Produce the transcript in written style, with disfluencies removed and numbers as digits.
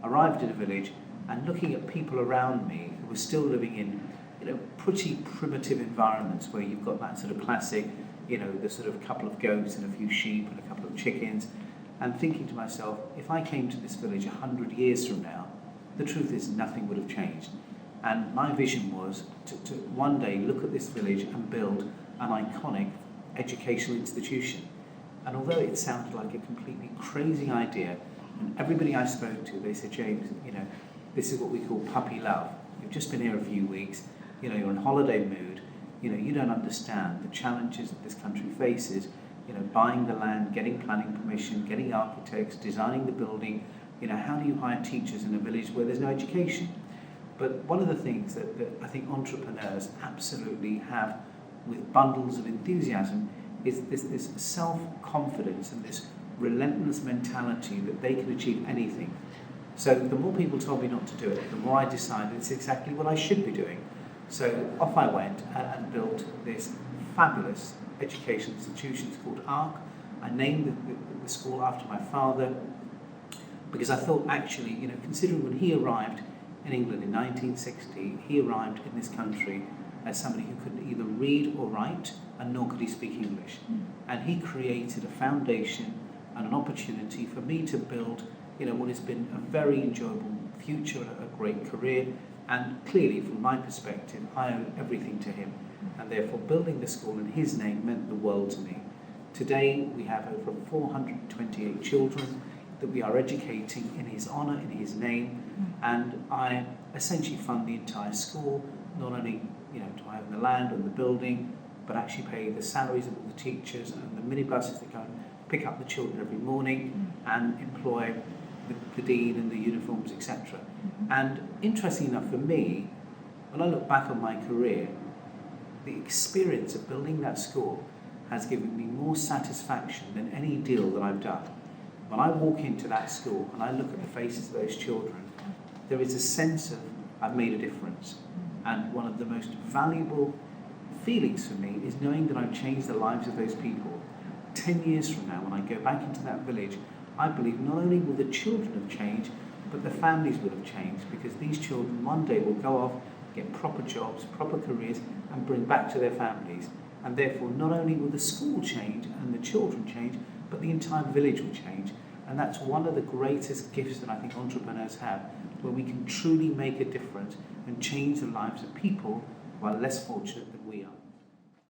arrived in a village and looking at people around me who were still living in, pretty primitive environments where you've got that sort of classic, the sort of couple of goats and a few sheep and a couple of chickens, and thinking to myself, if I came to this village 100 years from now, the truth is nothing would have changed. And my vision was to one day look at this village and build an iconic educational institution. And although it sounded like a completely crazy idea, and everybody I spoke to, they said, James, this is what we call puppy love. You've just been here a few weeks, you're in holiday mood, you don't understand the challenges that this country faces, buying the land, getting planning permission, getting architects, designing the building, how do you hire teachers in a village where there's no education? But one of the things that I think entrepreneurs absolutely have with bundles of enthusiasm is this self-confidence and this relentless mentality that they can achieve anything. So the more people told me not to do it, the more I decided it's exactly what I should be doing. So off I went and built this fabulous educational institution. It's called ARC. I named the school after my father because I thought actually, considering when he arrived in England in 1960, he arrived in this country as somebody who couldn't either read or write, and nor could he speak English. And he created a foundation and an opportunity for me to build, what has been a very enjoyable future, a great career, and clearly, from my perspective, I owe everything to him. And therefore, building the school in his name meant the world to me. Today, we have over 428 children that we are educating in his honour, in his name, and I essentially fund the entire school. Not only do I own the land and the building, but actually pay the salaries of all the teachers and the minibuses that go and pick up the children every morning and employ the dean and the uniforms, etc. And interesting enough for me, when I look back on my career, the experience of building that school has given me more satisfaction than any deal that I've done. When I walk into that school and I look at the faces of those children, there is a sense of I've made a difference. And one of the most valuable feelings for me is knowing that I've changed the lives of those people. 10 years from now, when I go back into that village, I believe not only will the children have changed, but the families will have changed, because these children one day will go off, get proper jobs, proper careers, and bring back to their families. And therefore, not only will the school change and the children change, but the entire village will change. And that's one of the greatest gifts that I think entrepreneurs have, where we can truly make a difference and change the lives of people who are less fortunate than